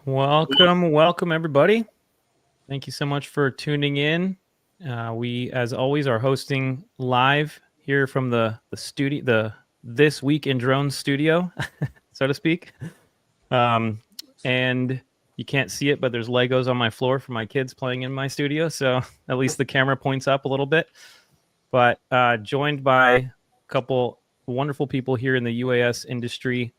Welcome, everybody. Thank you so much for tuning in. We, as always, are hosting live here from the studio, the This Week in Drones studio, so to speak. And you can't see it, but there's Legos on my floor for my kids playing in my studio. So at least the camera points up a little bit. But joined by a couple wonderful people here in the UAS industry.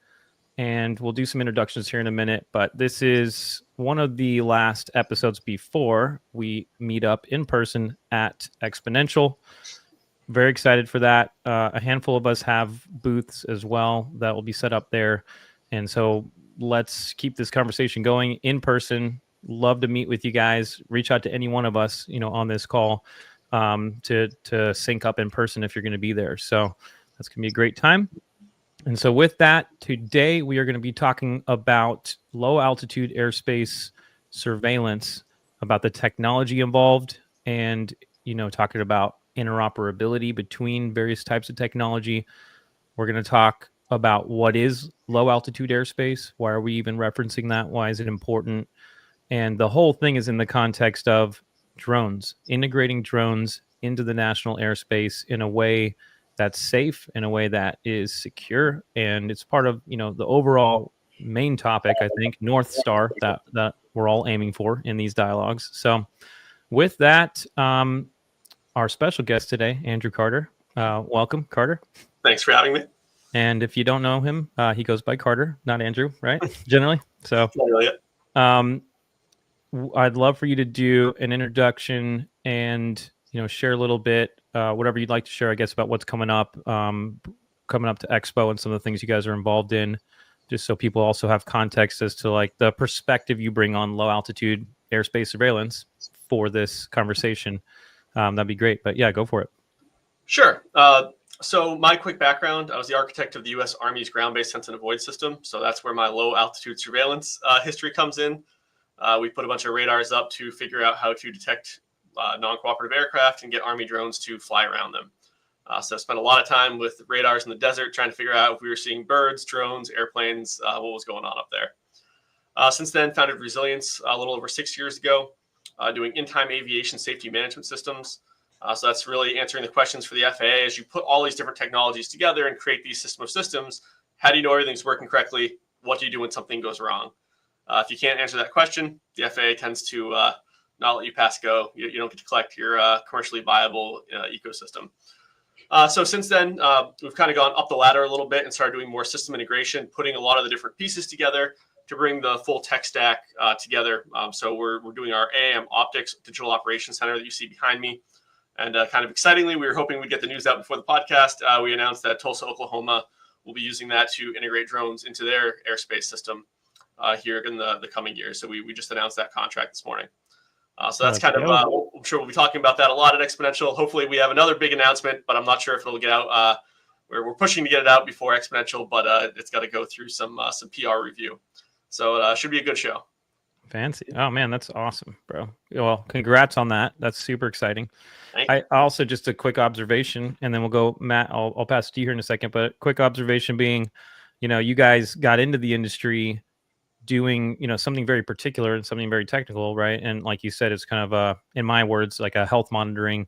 And we'll do some introductions here in a minute, but this is one of the last episodes before we meet up in person at Exponential. Very excited for that. A handful of us have booths as well that will be set up there. And so let's keep this conversation going in person. Love to meet with you guys. Reach out to any one of us, on this call to sync up in person if you're going to be there. So that's going to be a great time. And so with that, today we are going to be talking about low altitude airspace surveillance, about the technology involved, and, talking about interoperability between various types of technology. We're going to talk about what is low altitude airspace. Why are we even referencing that? Why is it important? And the whole thing is in the context of drones, integrating drones into the national airspace in a way that's safe, in a way that is secure, and it's part of the overall main topic, I think, North Star that we're all aiming for in these dialogues. So with that, our special guest today, Andrew Carter. Welcome, Carter. Thanks for having me. And if you don't know him, he goes by Carter, not Andrew, right? Generally. So I'd love for you to do an introduction and share a little bit, whatever you'd like to share, I guess, about what's coming up to Expo and some of the things you guys are involved in, just so people also have context as to like the perspective you bring on low altitude airspace surveillance for this conversation. That'd be great. But yeah, go for it. Sure. So my quick background, I was the architect of the U.S. Army's ground-based sense and avoid system. So that's where my low altitude surveillance history comes in. We put a bunch of radars up to figure out how to detect non-cooperative aircraft and get Army drones to fly around them. So I spent a lot of time with radars in the desert trying to figure out if we were seeing birds, drones, airplanes, what was going on up there. Since then, founded Resilience a little over 6 years ago, doing in-time aviation safety management systems. So that's really answering the questions for the FAA as you put all these different technologies together and create these system of systems. How do you know everything's working correctly? What do you do when something goes wrong? If you can't answer that question, the FAA tends to not let you pass go. You don't get to collect your commercially viable ecosystem. So since then, we've kind of gone up the ladder a little bit and started doing more system integration, putting a lot of the different pieces together to bring the full tech stack together. So we're doing our AAM Optics Digital Operations Center that you see behind me. And kind of excitingly, we were hoping we'd get the news out before the podcast. We announced that Tulsa, Oklahoma will be using that to integrate drones into their airspace system here in the coming years. So we just announced that contract this morning. So that's kind of, I'm sure we'll be talking about that a lot at Exponential. Hopefully we have another big announcement, but I'm not sure if it'll get out. We're pushing to get it out before Exponential, but it's got to go through some PR review. So it should be a good show. Fancy. Oh, man, that's awesome, bro. Well, congrats on that. That's super exciting. I also, just a quick observation, and then we'll go, Matt, I'll pass it to you here in a second, but quick observation being, you guys got into the industry doing something very particular and something very technical, right? And like you said, it's kind of in my words, like a health monitoring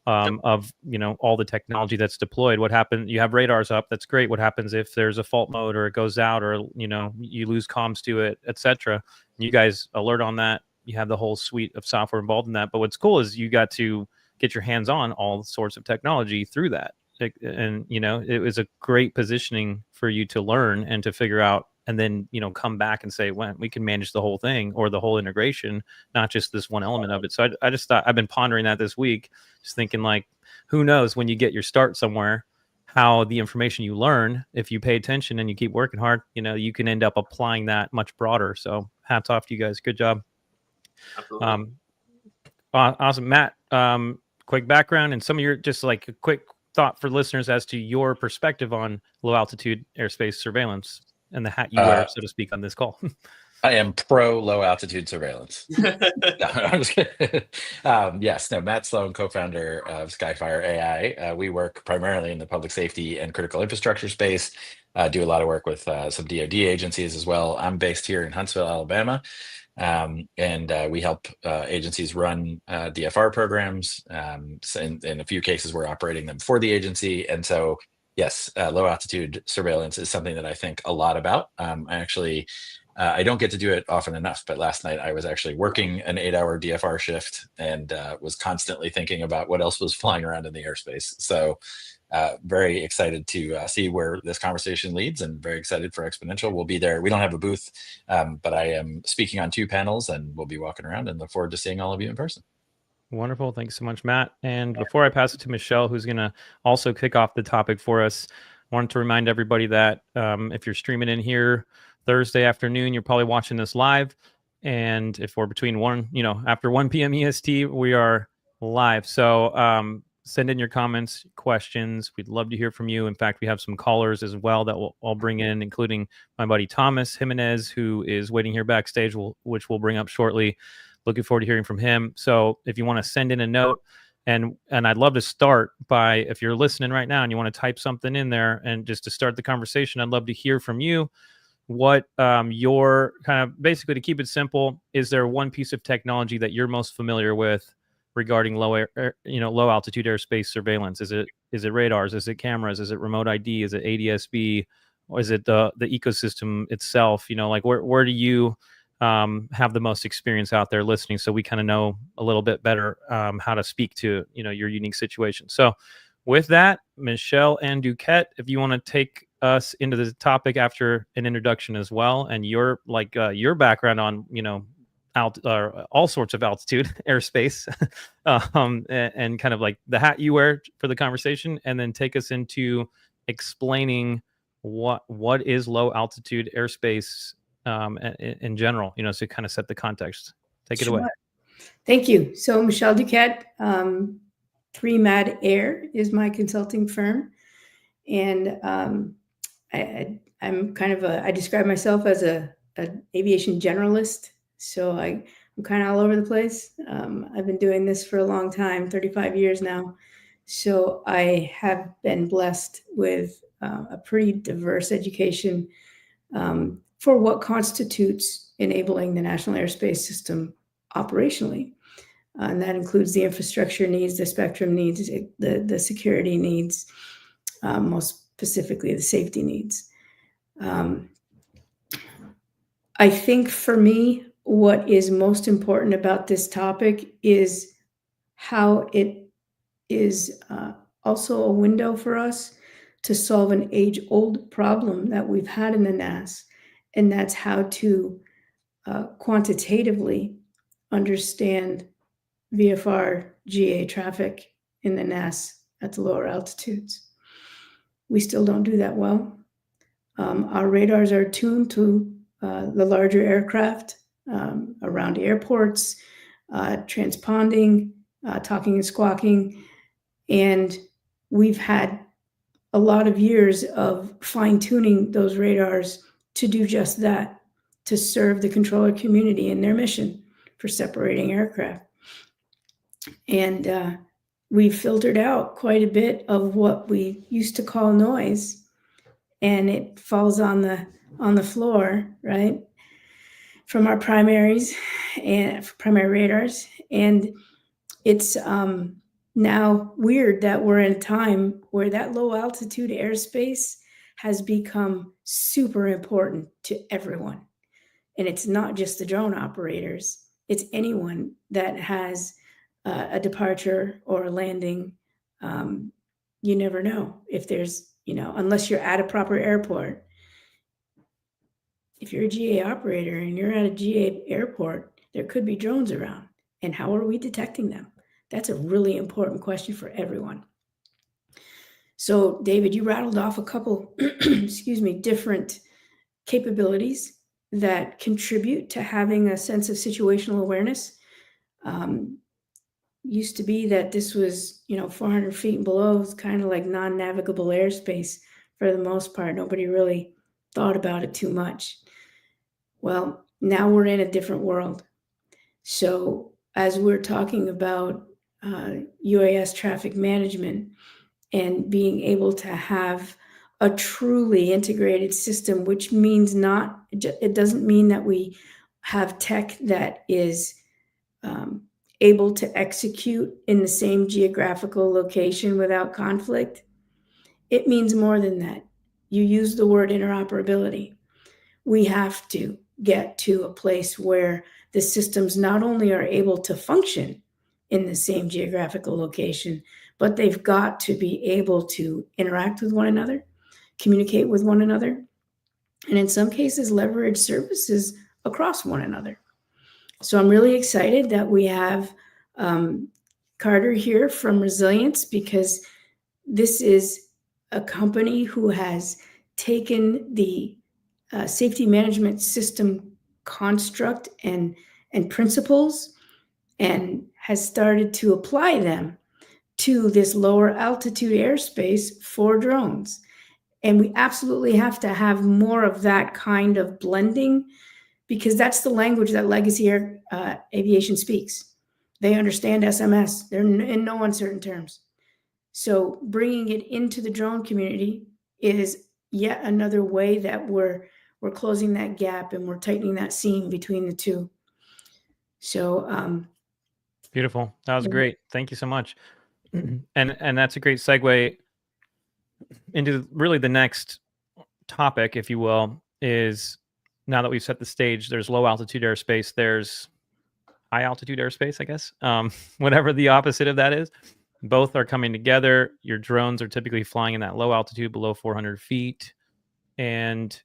of all the technology that's deployed. What happened? You have radars up, that's great. What happens if there's a fault mode or it goes out, or you lose comms to it, etc.? You guys alert on that. You have the whole suite of software involved in that. But what's cool is you got to get your hands on all sorts of technology through that, and it was a great positioning for you to learn and to figure out, and then come back and say, well, we can manage the whole thing or the whole integration, not just this one element of it. So I just thought, I've been pondering that this week, just thinking, like, who knows when you get your start somewhere, how the information you learn, if you pay attention and you keep working hard, you can end up applying that much broader. So hats off to you guys. Good job. Absolutely. Awesome. Matt, quick background and some of your, just like a quick thought for listeners as to your perspective on low altitude airspace surveillance and the hat you wear, so to speak, on this call. I am pro low altitude surveillance. No, I'm just kidding. Yes, no, Matt Sloan, co-founder of Skyfire AI. We work primarily in the public safety and critical infrastructure space. do a lot of work with some DoD agencies as well. I'm based here in Huntsville, Alabama. And we help agencies run DFR programs. So in a few cases, we're operating them for the agency. And so, yes, low altitude surveillance is something that I think a lot about. I don't get to do it often enough, but last night I was actually working an 8-hour DFR shift and was constantly thinking about what else was flying around in the airspace. So very excited to see where this conversation leads, and very excited for Exponential. We'll be there. We don't have a booth, but I am speaking on 2 panels, and we'll be walking around, and look forward to seeing all of you in person. Wonderful. Thanks so much, Matt. And before I pass it to Michelle, who's going to also kick off the topic for us, I wanted to remind everybody that if you're streaming in here Thursday afternoon, you're probably watching this live. And if we're between after 1 p.m. EST, we are live. So send in your comments, questions. We'd love to hear from you. In fact, we have some callers as well that I'll bring in, including my buddy Thomas Jimenez, who is waiting here backstage, which we'll bring up shortly. Looking forward to hearing from him. So if you want to send in a note, and I'd love to start by, if you're listening right now and you want to type something in there, and just to start the conversation, I'd love to hear from you. What your kind of, basically, to keep it simple, is there one piece of technology that you're most familiar with regarding low altitude airspace surveillance? Is it radars? Is it cameras? Is it remote ID? Is it ADS-B? Or is it the ecosystem itself? Where do you have the most experience out there listening, so we kind of know a little bit better how to speak to your unique situation. So with that, Michelle and Duquette, if you want to take us into the topic after an introduction as well, and your background on all sorts of altitude airspace and kind of like the hat you wear for the conversation, and then take us into explaining what is low altitude airspace in general, so kind of set the context. Take it away. Thank you. So Michelle Duquette, 3MAD Air is my consulting firm. And I'm kind of I describe myself as an aviation generalist. So I'm kind of all over the place. I've been doing this for a long time, 35 years now. So I have been blessed with a pretty diverse education for what constitutes enabling the national airspace system operationally. And that includes the infrastructure needs, the spectrum needs, the security needs, most specifically the safety needs. I think for me, what is most important about this topic is how it is also a window for us to solve an age-old problem that we've had in the NAS, and that's how to quantitatively understand VFR GA traffic in the NAS at the lower altitudes. We still don't do that well. Our radars are tuned to the larger aircraft around airports, transponding, talking and squawking, and we've had a lot of years of fine-tuning those radars to do just that, to serve the controller community in their mission for separating aircraft. And we've filtered out quite a bit of what we used to call noise, and it falls on the floor, right, from our primaries and primary radars. And it's now weird that we're in a time where that low altitude airspace has become super important to everyone. And it's not just the drone operators, it's anyone that has a departure or a landing. You never know if there's, unless you're at a proper airport. If you're a GA operator and you're at a GA airport, there could be drones around. And how are we detecting them? That's a really important question for everyone. So, David, you rattled off a couple, different capabilities that contribute to having a sense of situational awareness. Used to be that this was, 400 feet and below, it's kind of like non-navigable airspace for the most part. Nobody really thought about it too much. Well, now we're in a different world. So as we're talking about UAS traffic management and being able to have a truly integrated system, which means it doesn't mean that we have tech that is able to execute in the same geographical location without conflict. It means more than that. You use the word interoperability. We have to get to a place where the systems not only are able to function in the same geographical location, but they've got to be able to interact with one another, communicate with one another, and in some cases leverage services across one another. So I'm really excited that we have Carter here from Resilience, because this is a company who has taken the safety management system construct and principles and has started to apply them to this lower altitude airspace for drones. And we absolutely have to have more of that kind of blending, because that's the language that legacy aviation speaks. They understand SMS. They're in no uncertain terms. So bringing it into the drone community is yet another way that we're closing that gap and we're tightening that seam between the two. So beautiful. That was great. Thank you so much. And that's a great segue into really the next topic, if you will, is now that we've set the stage, there's low altitude airspace, there's high altitude airspace, I guess, whatever the opposite of that is. Both are coming together. Your drones are typically flying in that low altitude below 400 feet. And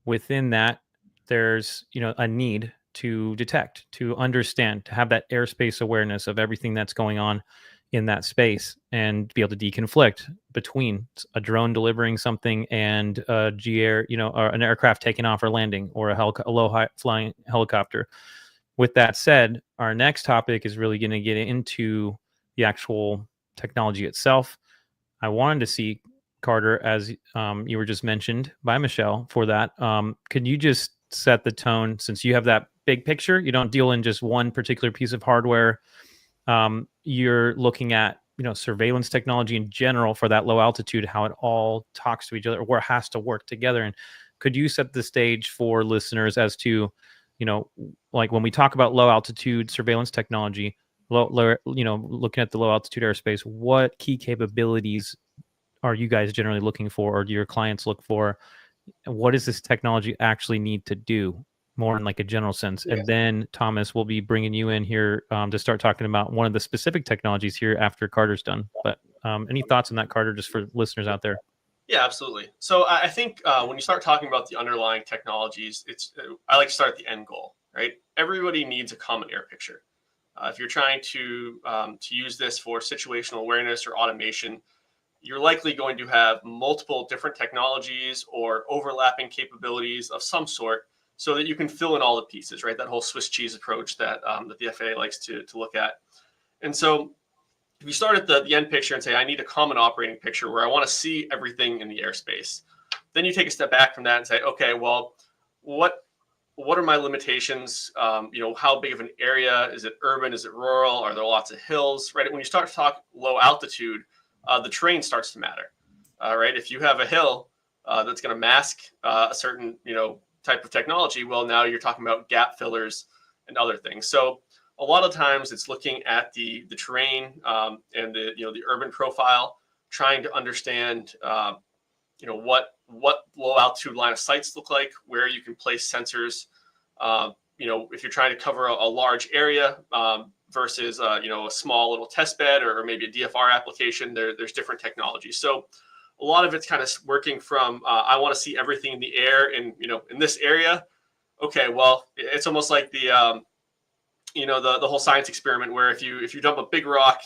within that, there's, a need to detect, to understand, to have that airspace awareness of everything that's going on in that space and be able to deconflict between a drone delivering something and a or an aircraft taking off or landing, or a low flying helicopter. With that said, our next topic is really going to get into the actual technology itself. I wanted to see, Carter, as you were just mentioned by Michelle for that. Could you just set the tone, since you have that big picture? You don't deal in just one particular piece of hardware. You're looking at surveillance technology in general for that low altitude, how it all talks to each other, or has to work together. And could you set the stage for listeners as to, like when we talk about low altitude surveillance technology, looking at the low altitude airspace, what key capabilities are you guys generally looking for, or do your clients look for? What does this technology actually need to do, more in like a general sense? Yeah. And then Thomas, will be bringing you in here to start talking about one of the specific technologies here after Carter's done. But any thoughts on that, Carter, just for listeners out there? Yeah, absolutely. So I think when you start talking about the underlying technologies, I like to start at the end goal, right? Everybody needs a common air picture. If you're trying to use this for situational awareness or automation, you're likely going to have multiple different technologies or overlapping capabilities of some sort, so that you can fill in all the pieces, right? That whole Swiss cheese approach that the FAA likes to look at. And so if you start at the end picture and say, I need a common operating picture where I want to see everything in the airspace, then you take a step back from that and say, okay, well, what are my limitations? How big of an area? Is it urban? Is it rural? Are there lots of hills, right? When you start to talk low altitude, the terrain starts to matter, right? If you have a hill that's going to mask a certain, type of technology, well, now you're talking about gap fillers and other things. So a lot of times it's looking at the terrain and the urban profile, trying to understand, what low altitude line of sights look like, where you can place sensors, if you're trying to cover a large area versus, a small little test bed or maybe a DFR application, there's different technologies. So a lot of it's kind of working from, I want to see everything in the air in this area. Okay, well, it's almost like the whole science experiment where if you dump a big rock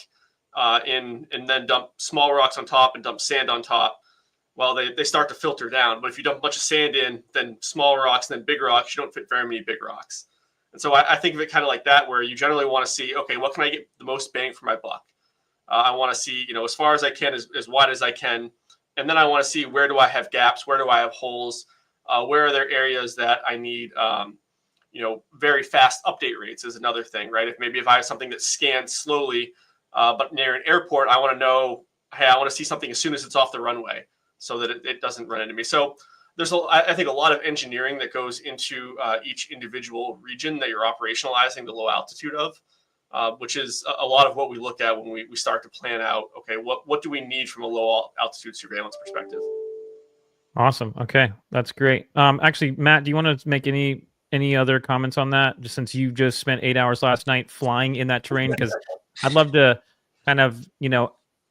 and then dump small rocks on top and dump sand on top, well, they start to filter down. But if you dump a bunch of sand in, then small rocks, then big rocks, you don't fit very many big rocks. And so I think of it kind of like that, where you generally want to see, okay, what can I get the most bang for my buck? I want to see, as far as I can, as wide as I can. And then I want to see, where do I have gaps? Where do I have holes? Where are there areas that I need, very fast update rates is another thing, right? If I have something that scans slowly, but near an airport, I want to know, hey, I want to see something as soon as it's off the runway. so that it doesn't run into me. So there's I think a lot of engineering that goes into each individual region that you're operationalizing the low altitude of, which is a lot of what we look at when we start to plan out, okay, what do we need from a low altitude surveillance perspective? Awesome. Okay, that's great. Actually, Matt, do you want to make any other comments on that? Just since you just spent 8 hours last night flying in that terrain, because I'd love to kind of,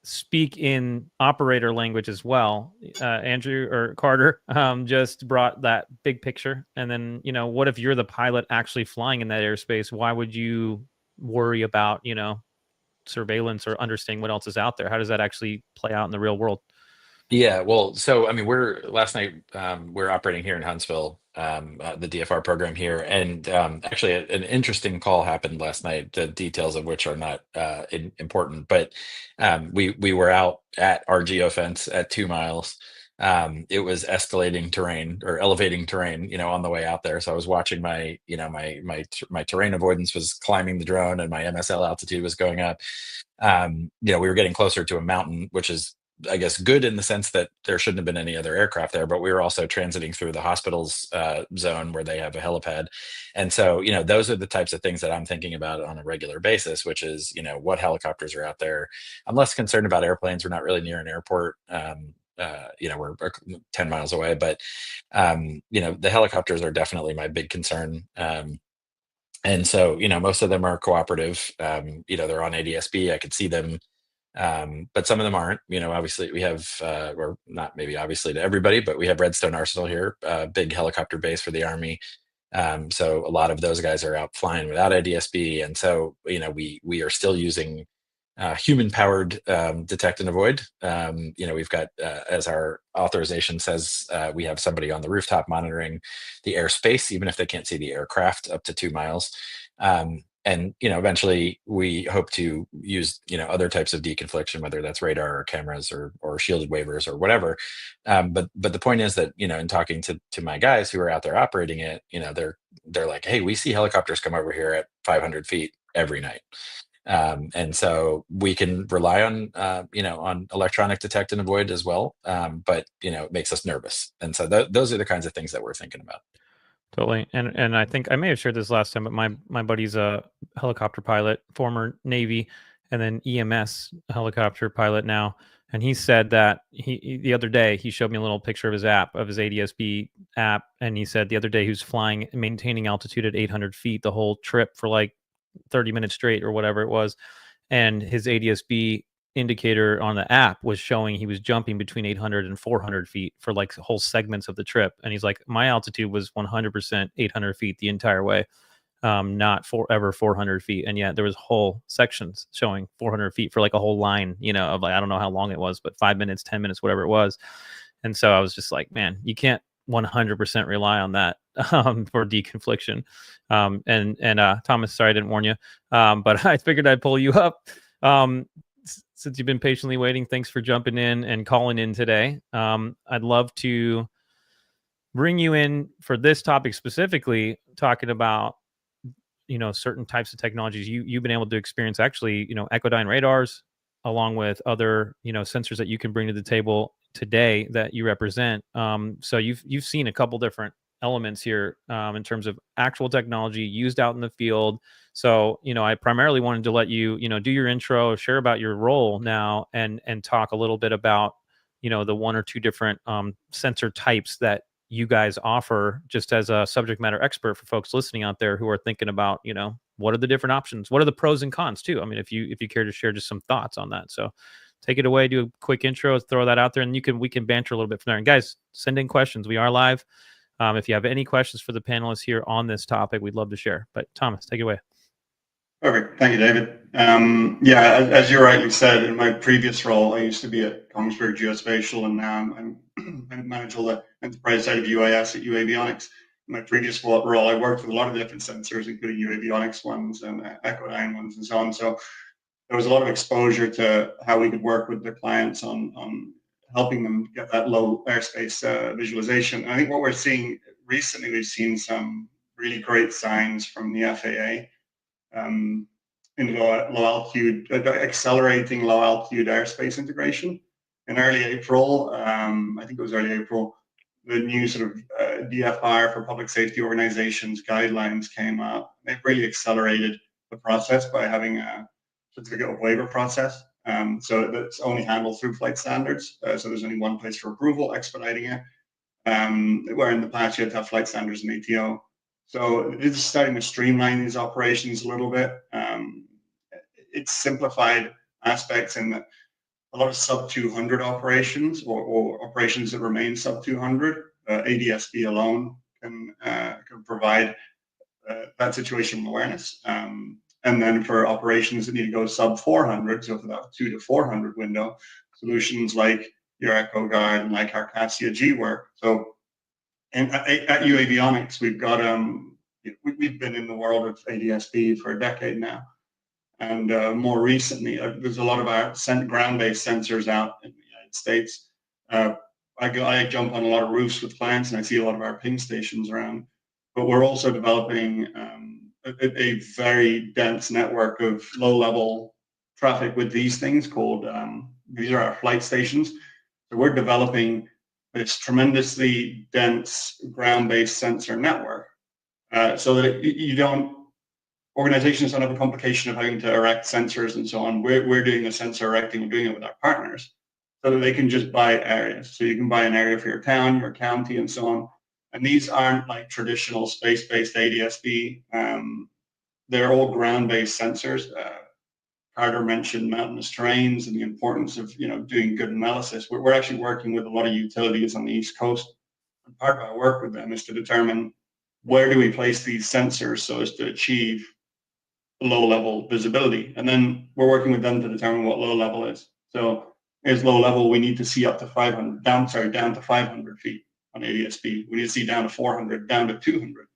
speak in operator language as well. Andrew or Carter just brought that big picture. And then, what if you're the pilot actually flying in that airspace? Why would you worry about, surveillance or understanding what else is out there? How does that actually play out in the real world? Yeah, well, so I mean, last night we're operating here in Huntsville, the DFR program here, and actually an interesting call happened last night. The details of which are not important, but we were out at our geofence at 2 miles. It was escalating terrain or elevating terrain, on the way out there. So I was watching my terrain avoidance was climbing the drone, and my MSL altitude was going up. We were getting closer to a mountain, which is, I guess, good in the sense that there shouldn't have been any other aircraft there, but we were also transiting through the hospital's zone where they have a helipad. And so, those are the types of things that I'm thinking about on a regular basis, which is, what helicopters are out there. I'm less concerned about airplanes. We're not really near an airport. We're 10 miles away, but, the helicopters are definitely my big concern. And so, most of them are cooperative. They're on ADS-B. I could see them. But some of them aren't. Obviously we have, or not maybe obviously to everybody, but we have Redstone Arsenal here, big helicopter base for the Army. So a lot of those guys are out flying without ADS-B, and so we are still using human-powered detect and avoid. We've got, as our authorization says, we have somebody on the rooftop monitoring the airspace, even if they can't see the aircraft up to 2 miles. And eventually we hope to use other types of deconfliction, whether that's radar or cameras or shielded waivers or whatever. But the point is that in talking to my guys who are out there operating it, they're like, hey, we see helicopters come over here at 500 feet every night. And so we can rely on on electronic detect and avoid as well, but it makes us nervous. And so those are the kinds of things that we're thinking about. Totally. And I think I may have shared this last time, but my buddy's a helicopter pilot, former Navy, and then EMS helicopter pilot now. And he said that the other day he showed me a little picture of his app, of his ADS-B app, and he said the other day he was flying, maintaining altitude at 800 feet the whole trip for like 30 minutes straight or whatever it was, and his ADS-B indicator on the app was showing he was jumping between 800 and 400 feet for like whole segments of the trip. And he's like, my altitude was 100% 800 feet the entire way, not forever 400 feet. And yet there was whole sections showing 400 feet for like a whole line, of like, I don't know how long it was, but 5 minutes, 10 minutes, whatever it was. And so I was just like, man, you can't 100% rely on that for deconfliction. And Thomas, sorry I didn't warn you, but I figured I'd pull you up. Since you've been patiently waiting, thanks for jumping in and calling in today. I'd love to bring you in for this topic specifically, talking about certain types of technologies you've been able to experience. Actually, Echodyne radars, along with other sensors that you can bring to the table today that you represent. So you've seen a couple different elements here in terms of actual technology used out in the field. So, I primarily wanted to let you, do your intro, share about your role now, and talk a little bit about, the one or two different sensor types that you guys offer, just as a subject matter expert for folks listening out there who are thinking about, what are the different options? What are the pros and cons too? I mean, if you care to share just some thoughts on that. So take it away, do a quick intro, throw that out there, and we can banter a little bit from there. And guys, send in questions. We are live. If you have any questions for the panelists here on this topic, we'd love to share. But Thomas, take it away. Perfect. Thank you, David. As you rightly said, in my previous role, I used to be at Kongsberg Geospatial, and now I manage all the enterprise side of UAS at UAVionics. In my previous role, I worked with a lot of different sensors, including UAVionics ones and Echodyne ones and so on. So there was a lot of exposure to how we could work with the clients on helping them get that low airspace visualization. And I think what we're seeing recently, we've seen some really great signs from the FAA in low altitude, accelerating low altitude airspace integration. in early April, I think it was early April, the new sort of DFR for public safety organizations guidelines came out. They've really accelerated the process by having a certificate of waiver process. So that's only handled through flight standards. So there's only one place for approval, expediting it. Where in the past you had to have flight standards and ATO. So it's starting to streamline these operations a little bit. It's simplified aspects in that a lot of sub 200 operations or operations that remain sub 200, ADS-B alone can provide that situational awareness. And then for operations that need to go sub 400, so for that 2 to 400 window, solutions like your Echo Guard and like our Cassia G work. So at UAVionics, we've got we've been in the world of ADS-B for a decade now. And more recently, there's a lot of our ground-based sensors out in the United States. I jump on a lot of roofs with clients, and I see a lot of our ping stations around. But we're also developing a very dense network of low-level traffic with these things called, these are our flight stations. So we're developing this tremendously dense ground-based sensor network so that you don't, organizations don't have a complication of having to erect sensors and so on. We're doing the sensor erecting, we're doing it with our partners so that they can just buy areas. So you can buy an area for your town, your county, and so on. And these aren't like traditional space-based ADS-B. They're all ground-based sensors. Carter mentioned mountainous terrains and the importance of doing good analysis. We're actually working with a lot of utilities on the East Coast. And part of our work with them is to determine where do we place these sensors so as to achieve low-level visibility. And then we're working with them to determine what low level is. So as low level, we need to see up to 500, down to 500 feet on ADS-B. We need to see down to 400, down to 200.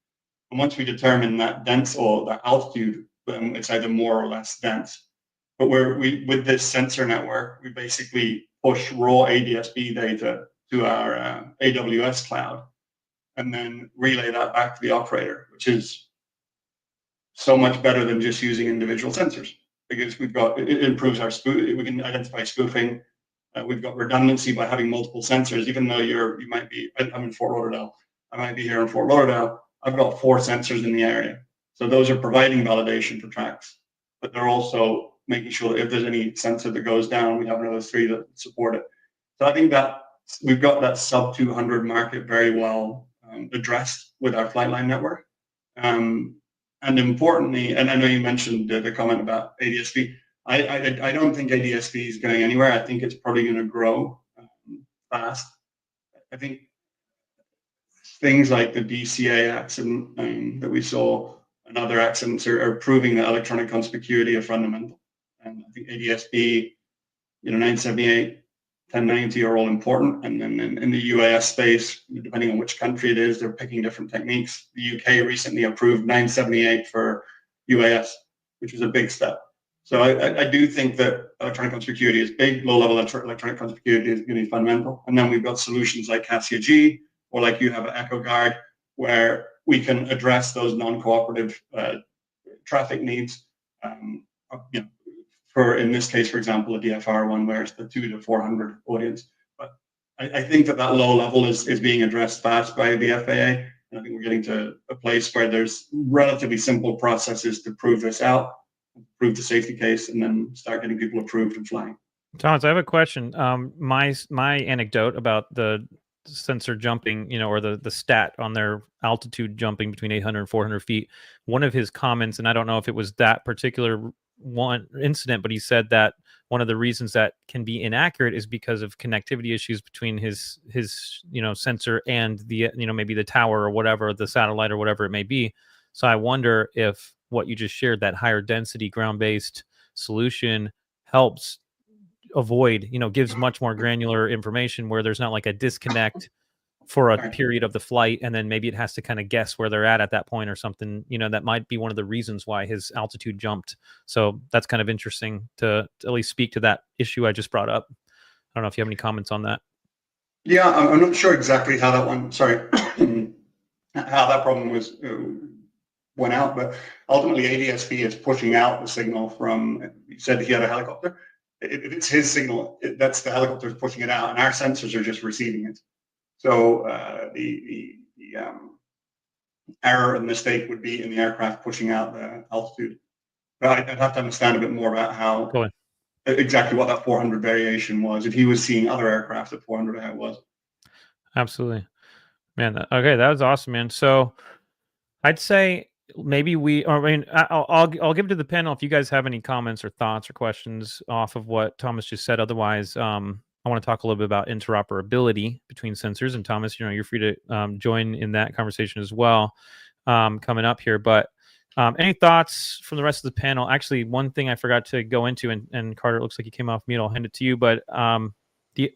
And once we determine that dense or that altitude, then it's either more or less dense. But with this sensor network, we basically push raw ADS-B data to our AWS cloud and then relay that back to the operator, which is so much better than just using individual sensors because it improves our we can identify spoofing. We've got redundancy by having multiple sensors, even though you might be, I'm in Fort Lauderdale. I might be here in Fort Lauderdale. I've got 4 sensors in the area. So those are providing validation for tracks, but they're also making sure that if there's any sensor that goes down, we have another 3 that support it. So I think that we've got that sub 200 market very well addressed with our flight line network. And importantly, and I know you mentioned the comment about ADS-B. I don't think ADS-B is going anywhere. I think it's probably going to grow fast. I think things like the DCA accident that we saw and other accidents are proving that electronic conspicuity are fundamental. And I think ADS-B, 978, 1090 are all important. And then in the UAS space, depending on which country it is, they're picking different techniques. The UK recently approved 978 for UAS, which was a big step. So I do think that electronic conspicuity is big. Low-level electronic conspicuity is going to be fundamental. And then we've got solutions like Cassia G, or like you have an Echo Guard, where we can address those non-cooperative traffic needs. In this case, for example, a DFR one where it's the 2 to 400 audience. But I think that low level is being addressed fast by the FAA. And I think we're getting to a place where there's relatively simple processes to prove this out, prove the safety case, and then start getting people approved and flying. Thomas, I have a question. My anecdote about the sensor jumping, or the stat on their altitude jumping between 800 and 400 feet, one of his comments, and I don't know if it was that particular one incident, but he said that one of the reasons that can be inaccurate is because of connectivity issues between his sensor and the maybe the tower or whatever, the satellite or whatever it may be. So I wonder if what you just shared, that higher density ground-based solution, helps avoid, gives much more granular information where there's not like a disconnect for a period of the flight, and then maybe it has to kind of guess where they're at that point or something. That might be one of the reasons why his altitude jumped. So that's kind of interesting to at least speak to that issue I just brought up. I don't know if you have any comments on that. Yeah, I'm not sure exactly how that one, how that problem went out, but ultimately ADS-B is pushing out the signal from, you said he had a helicopter. it's his signal. That's the helicopter's pushing it out, and our sensors are just receiving it. So the error and mistake would be in the aircraft pushing out the altitude. But I'd have to understand a bit more about how exactly what that 400 variation was. If he was seeing other aircraft at 400, how it was. Absolutely, man. Okay, that was awesome, man. So I'd say maybe I'll give it to the panel if you guys have any comments or thoughts or questions off of what Thomas just said. Otherwise, I want to talk a little bit about interoperability between sensors. And Thomas, you're free to join in that conversation as well coming up here. But any thoughts from the rest of the panel? Actually, one thing I forgot to go into, and Carter, it looks like you came off mute. I'll hand it to you. But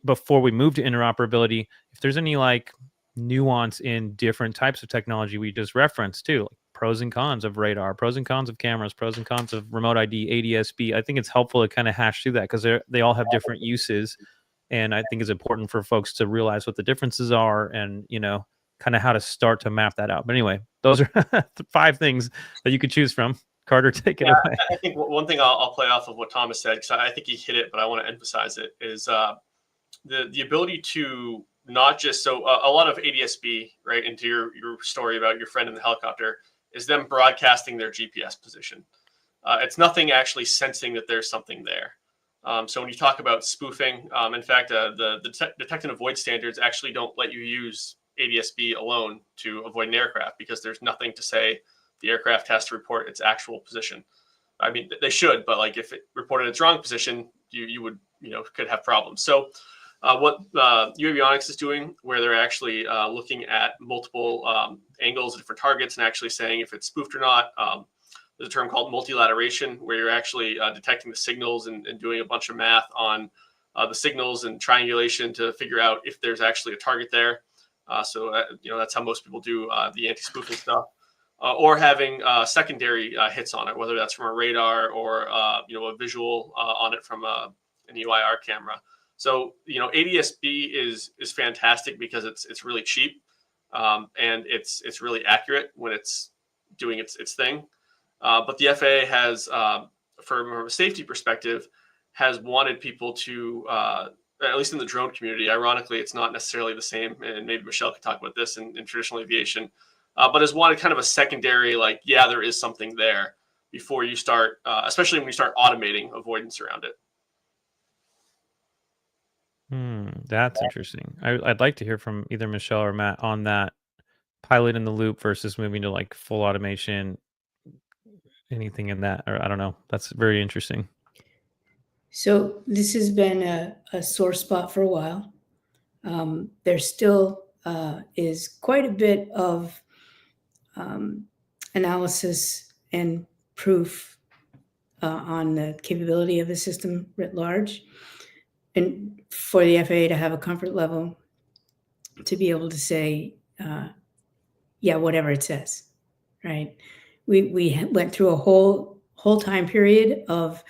before we move to interoperability, if there's any nuance in different types of technology we just referenced too, like pros and cons of radar, pros and cons of cameras, pros and cons of remote ID, ADS-B. I think it's helpful to kind of hash through that because they all have different uses, and I think it's important for folks to realize what the differences are and kind of how to start to map that out. But anyway, those are 5 things that you could choose from. Carter, take it away. I think one thing I'll play off of what Thomas said, because I think he hit it, but I want to emphasize it, is the ability to not just, so a lot of ADS-B, right, into your story about your friend in the helicopter, is them broadcasting their GPS position. It's nothing actually sensing that there's something there. So when you talk about spoofing, in fact, the detect and avoid standards actually don't let you use ADS-B alone to avoid an aircraft because there's nothing to say the aircraft has to report its actual position. I mean, they should, but if it reported its wrong position, you would, could have problems. So what UAVionics is doing, where they're actually looking at multiple angles of different targets and actually saying if it's spoofed or not. There's a term called multilateration, where you're actually detecting the signals and doing a bunch of math on the signals and triangulation to figure out if there's actually a target there. So that's how most people do the anti-spoofing stuff, or having secondary hits on it, whether that's from a radar or a visual on it from an EOIR camera. So ADS-B is fantastic because it's really cheap and it's really accurate when it's doing its thing. But the FAA has, from a safety perspective, has wanted people to, at least in the drone community, ironically, it's not necessarily the same, and maybe Michelle could talk about this in traditional aviation, but has wanted kind of a secondary, there is something there before you start, especially when you start automating avoidance around it. That's interesting. I'd like to hear from either Michelle or Matt on that pilot in the loop versus moving to full automation. Anything in that, or I don't know. That's very interesting. So this has been a sore spot for a while. There still is quite a bit of analysis and proof on the capability of the system writ large, and for the FAA to have a comfort level to be able to say, whatever it says, right? We went through a whole time period of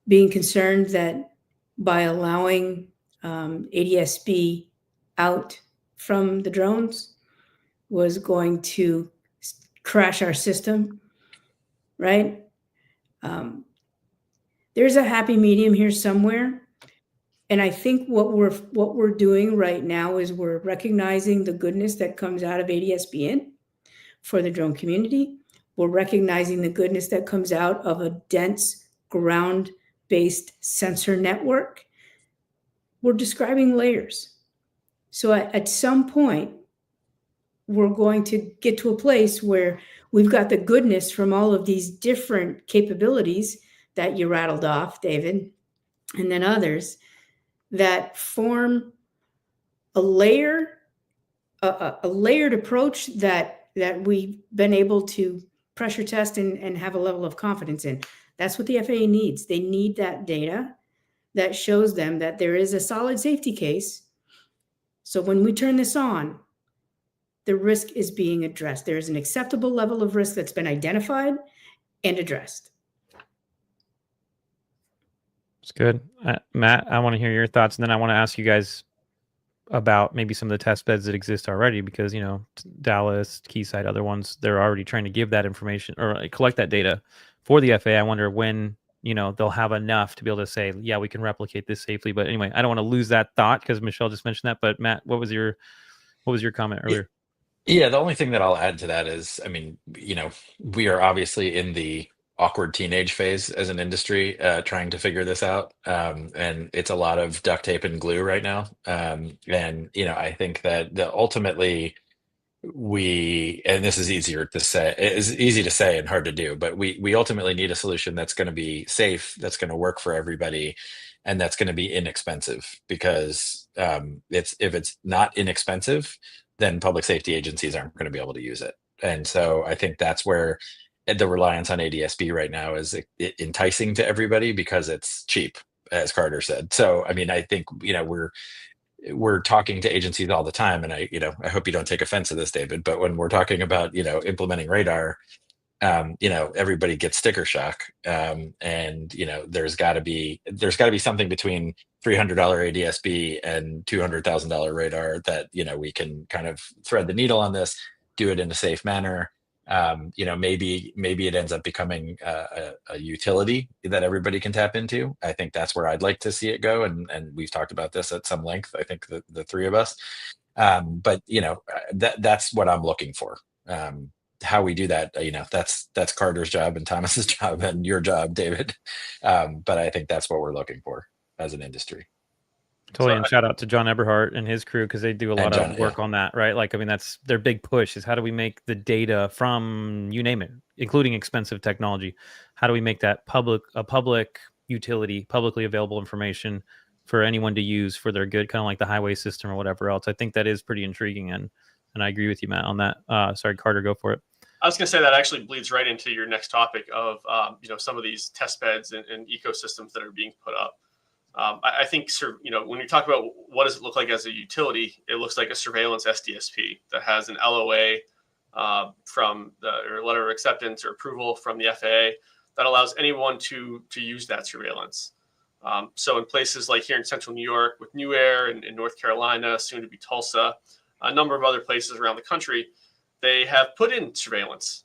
being concerned that by allowing ADS-B out from the drones was going to crash our system, right? There's a happy medium here somewhere. And I think what we're doing right now is we're recognizing the goodness that comes out of ADS-B in for the drone community. We're recognizing the goodness that comes out of a dense ground-based sensor network. We're describing layers. So at some point, we're going to get to a place where we've got the goodness from all of these different capabilities that you rattled off, David, and then others that form a layered approach that we've been able to pressure test and have a level of confidence in. That's what the FAA needs. They need that data that shows them that there is a solid safety case. So when we turn this on, the risk is being addressed. There is an acceptable level of risk that's been identified and addressed. It's good. Matt, I want to hear your thoughts, and then I want to ask you guys about maybe some of the test beds that exist already, because Dallas, Quayside, other ones, they're already trying to give that information or collect that data for the FAA. I wonder when they'll have enough to be able to say, yeah, we can replicate this safely. But anyway, I don't want to lose that thought because Michelle just mentioned that. But Matt, what was your comment earlier? Yeah, the only thing that I'll add to that is, I mean, we are obviously in the awkward teenage phase as an industry, trying to figure this out. And it's a lot of duct tape and glue right now. And I think that ultimately and this is easier to say, it's easy to say and hard to do, but we ultimately need a solution that's going to be safe, that's going to work for everybody, and that's going to be inexpensive, because if it's not inexpensive, then public safety agencies aren't going to be able to use it. And so I think that's where the reliance on ADS-B right now is enticing to everybody because it's cheap, as Carter said. So, I mean, I think, we're talking to agencies all the time, and I hope you don't take offense to this, David, but when we're talking about, implementing radar, everybody gets sticker shock. And, there's gotta be something between $300 ADS-B and $200,000 radar that, we can kind of thread the needle on this, do it in a safe manner. Maybe it ends up becoming a utility that everybody can tap into. I think that's where I'd like to see it go. And we've talked about this at some length, I think the three of us. But that's what I'm looking for. How we do that, that's Carter's job and Thomas's job and your job, David. But I think that's what we're looking for as an industry. Totally. And shout out to John Eberhardt and his crew, because they do a lot of work on that, right? Like, I mean, that's their big push, is how do we make the data from, you name it, including expensive technology, how do we make that a public utility, publicly available information for anyone to use for their good, kind of like the highway system or whatever else. I think that is pretty intriguing, and I agree with you, Matt, on that. Sorry, Carter, go for it. I was going to say that actually bleeds right into your next topic of some of these test beds and ecosystems that are being put up. I think, when you talk about what does it look like as a utility, it looks like a surveillance SDSP that has an LOA from or letter of acceptance or approval from the FAA that allows anyone to use that surveillance. So in places like here in central New York with New Air and in North Carolina, soon to be Tulsa, a number of other places around the country, they have put in surveillance,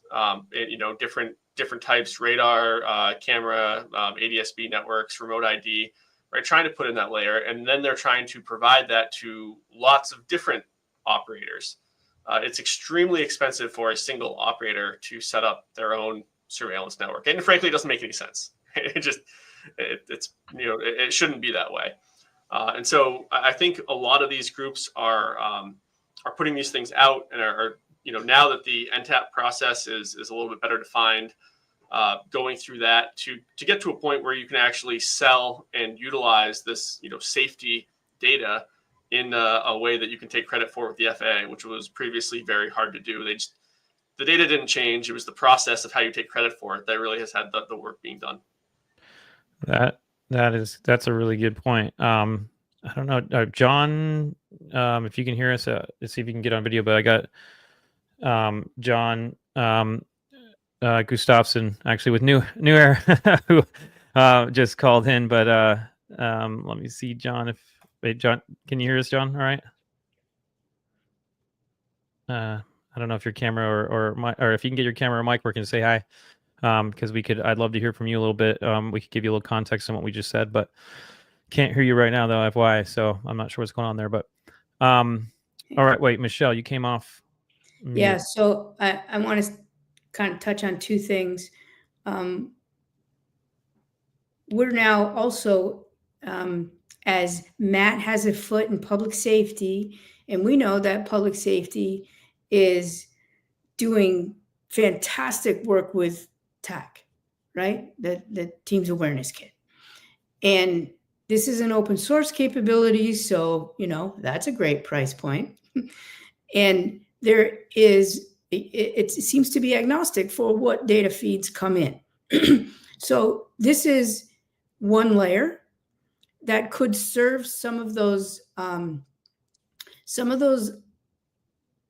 different types, radar, camera, ADS-B networks, remote ID, right? Trying to put in that layer. And then they're trying to provide that to lots of different operators. It's extremely expensive for a single operator to set up their own surveillance network. And frankly, it doesn't make any sense. It shouldn't be that way. And so I think a lot of these groups are putting these things out and are now that the NTAP process is a little bit better defined, going through that to get to a point where you can actually sell and utilize this, safety data in a way that you can take credit for with the FAA, which was previously very hard to do. The data didn't change. It was the process of how you take credit for it that really has had the work being done. That's a really good point. I don't know, John, if you can hear us, let's see if you can get on video, but I got John Gustafson actually with New Air who just called in, but let me see, John. John, can you hear us, John? All right. I don't know if your camera or if you can get your camera or mic working, say hi, because I'd love to hear from you a little bit. We could give you a little context on what we just said, but can't hear you right now though, FYI. So I'm not sure what's going on there, but all right, wait, Michelle, you came off mute. Yeah, so I want to kind of touch on two things. We're now also, as Matt has a foot in public safety, and we know that public safety is doing fantastic work with TAC, right? The Teams Awareness Kit. And this is an open source capability, so, that's a great price point. And there is, it seems to be agnostic for what data feeds come in. So this is one layer that could serve some of those,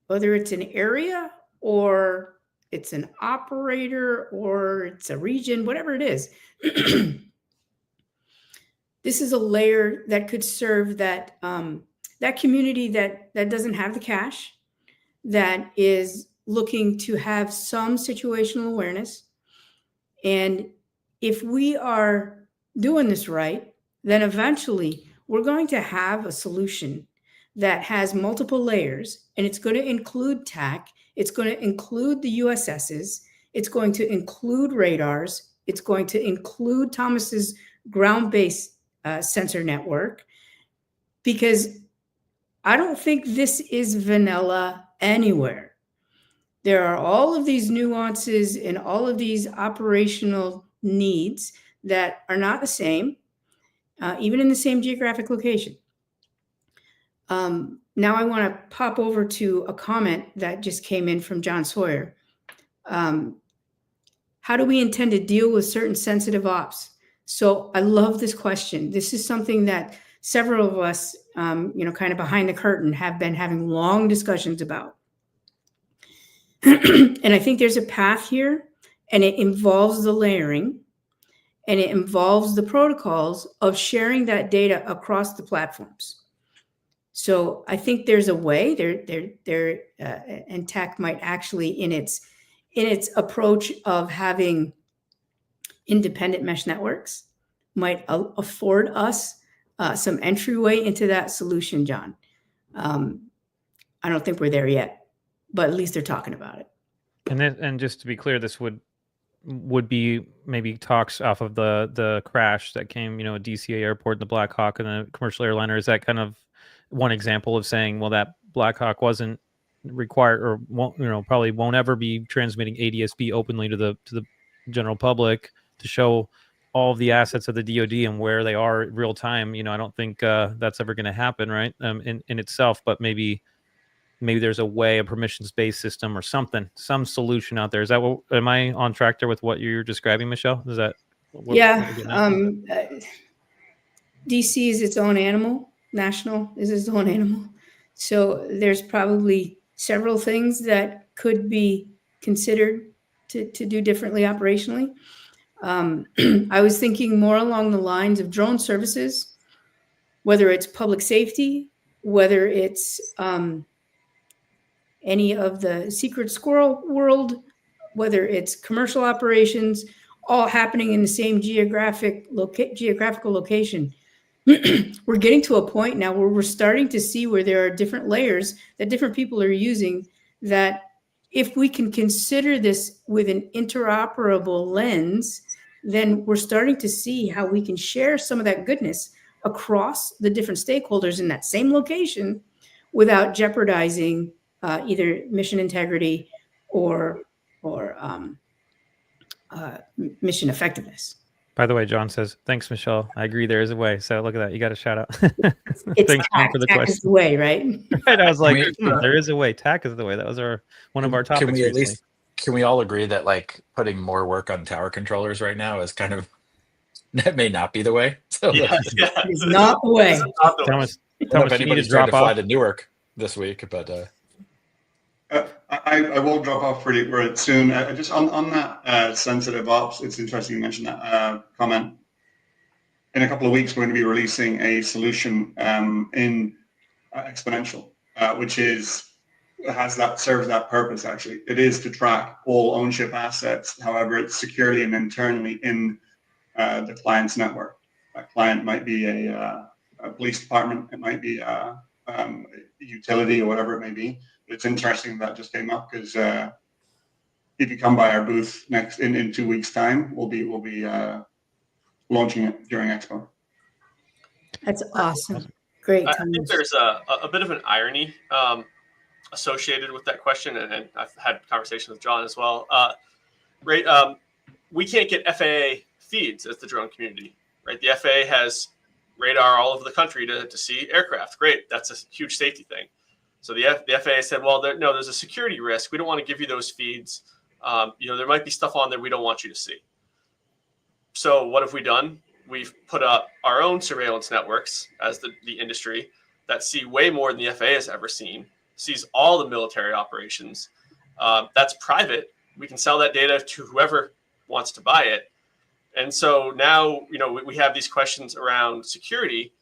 whether it's an area or it's an operator or it's a region, whatever it is. This is a layer that could serve that that community that doesn't have the cash, that is looking to have some situational awareness. And if we are doing this right, then eventually we're going to have a solution that has multiple layers, and it's going to include TAC, it's going to include the USSs, it's going to include radars, it's going to include Thomas's ground-based sensor network, because I don't think this is vanilla anywhere. There are all of these nuances and all of these operational needs that are not the same, even in the same geographic location. Now I want to pop over to a comment that just came in from John Sawyer. How do we intend to deal with certain sensitive ops? So I love this question. This is something that several of us, kind of behind the curtain, have been having long discussions about. And I think there's a path here, and it involves the layering, and it involves the protocols of sharing that data across the platforms. So I think there's a way there, and TAC might actually, in its approach of having independent mesh networks, might afford us some entryway into that solution, John. I don't think we're there yet, but at least they're talking about it. And just to be clear, this would be maybe talks off of the crash that came, at DCA airport, the Black Hawk and the commercial airliner. Is that kind of one example of saying, well, that Black Hawk wasn't required, or won't, probably won't ever be transmitting ADSB openly to the general public to show all of the assets of the DoD and where they are real time? I don't think that's ever going to happen, right? In itself, but maybe there's a way, a permissions-based system or something, some solution out there. Is that what, am I on track there with what you're describing, Michelle? Is that what DC is its own animal. National is its own animal. So there's probably several things that could be considered to do differently operationally. I was thinking more along the lines of drone services, whether it's public safety, whether it's any of the secret squirrel world, whether it's commercial operations, all happening in the same geographical location. We're getting to a point now where we're starting to see where there are different layers that different people are using, that if we can consider this with an interoperable lens, then we're starting to see how we can share some of that goodness across the different stakeholders in that same location without jeopardizing either mission integrity or mission effectiveness. By the way, John says, thanks, Michelle. I agree, there is a way. So look at that. You got a shout out. It's thanks TAC, for the TAC question. is the way, right? Right. I was like, there is a way. TAC is the way. That was one of our topics. Can we all agree that putting more work on tower controllers right now is kind of, that may not be the way? So It's not the way. Thomas, if anybody's trying to fly to Newark this week, but I will drop off pretty soon. Just on that sensitive ops, it's interesting you mentioned that comment. In a couple of weeks, we're going to be releasing a solution in Exponential, which serves that purpose. Actually, it is to track all ownership assets. However, it's securely and internally in the client's network. That client might be a police department, it might be a utility or whatever it may be. It's interesting that just came up because if you come by our booth in 2 weeks' time, we'll be launching it during Expo. That's awesome. Great. I think there's a bit of an irony associated with that question, and I've had conversations with John as well. We can't get FAA feeds as the drone community, right? The FAA has radar all over the country to see aircraft. Great, that's a huge safety thing. So the FAA said, well, there's a security risk. We don't want to give you those feeds. There might be stuff on there we don't want you to see. So what have we done? We've put up our own surveillance networks as the industry that see way more than the FAA has ever seen, sees all the military operations. That's private. We can sell that data to whoever wants to buy it. And so now, we have these questions around security,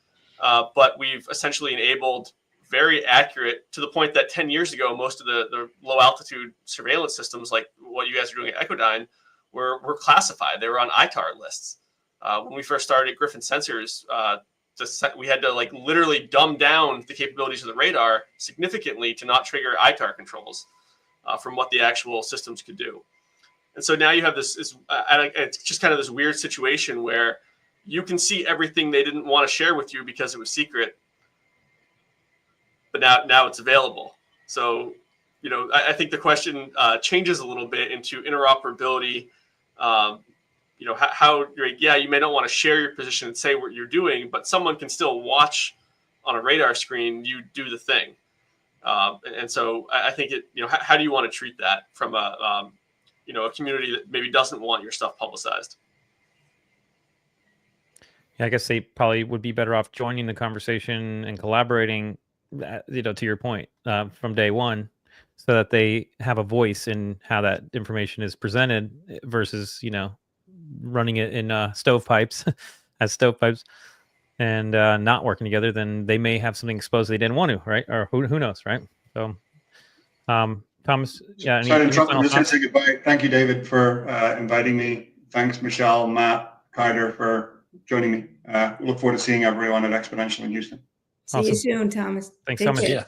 but we've essentially enabled very accurate, to the point that 10 years ago, most of the low altitude surveillance systems, like what you guys are doing at Echodyne, were classified. They were on ITAR lists. When we first started at Griffin Sensors, we had to like literally dumb down the capabilities of the radar significantly to not trigger ITAR controls from what the actual systems could do. And so now you have this it's just kind of this weird situation where you can see everything they didn't want to share with you because it was secret, but now it's available. So, you know, I think the question changes a little bit into interoperability. You know, how you may not want to share your position and say what you're doing, but someone can still watch on a radar screen you do the thing. And so I think how do you want to treat that from a community that maybe doesn't want your stuff publicized? Yeah, I guess they probably would be better off joining the conversation and collaborating, to your point, from day one, so that they have a voice in how that information is presented versus, running it in stovepipes as stovepipes and not working together. Then they may have something exposed they didn't want to, right? Or who knows, right? So, Thomas, yeah. Sorry to interrupt. I'm just going to say goodbye. Thank you, David, for inviting me. Thanks, Michelle, Matt, Carter, for joining me. Look forward to seeing everyone at Exponential in Houston. See you soon, Thomas. Thanks so much. Yeah.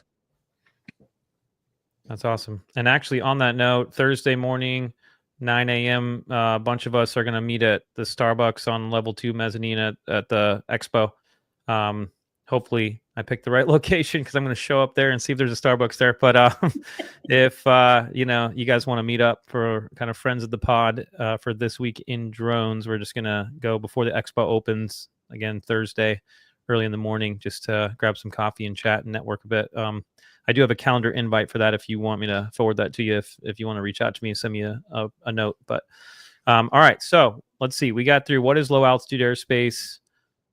That's awesome. And actually, on that note, Thursday morning, 9 a.m., a bunch of us are going to meet at the Starbucks on level 2 mezzanine at the expo. Hopefully, I picked the right location because I'm going to show up there and see if there's a Starbucks there. But if you guys want to meet up for kind of friends of the pod for this week in drones, we're just going to go before the expo opens again Thursday, early in the morning, just to grab some coffee and chat and network a bit. I do have a calendar invite for that if you want me to forward that to you, if you want to reach out to me and send me a note. But all right, so let's see. We got through what is low altitude airspace,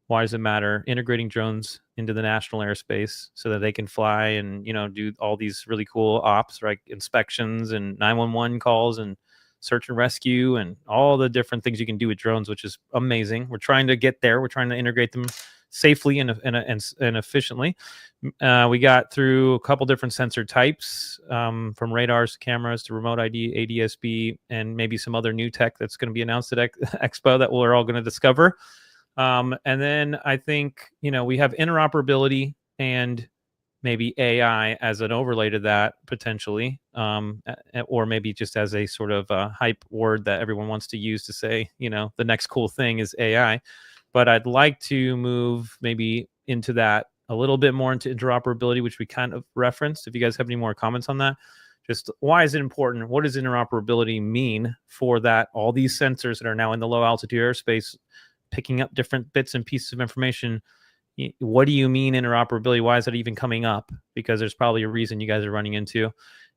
why does it matter, integrating drones into the national airspace so that they can fly and do all these really cool ops, like inspections and 911 calls and search and rescue and all the different things you can do with drones, which is amazing. We're trying to get there. We're trying to integrate them safely and efficiently. We got through a couple different sensor types, from radars to cameras to remote ID, ADSB, and maybe some other new tech that's going to be announced at Expo that we're all going to discover. And then I think, we have interoperability and maybe AI as an overlay to that potentially, or maybe just as a sort of hype word that everyone wants to use to say, the next cool thing is AI. But I'd like to move maybe into that a little bit more into interoperability, which we kind of referenced. If you guys have any more comments on that, just why is it important? What does interoperability mean for that? All these sensors that are now in the low altitude airspace, picking up different bits and pieces of information. What do you mean interoperability? Why is it even coming up? Because there's probably a reason you guys are running into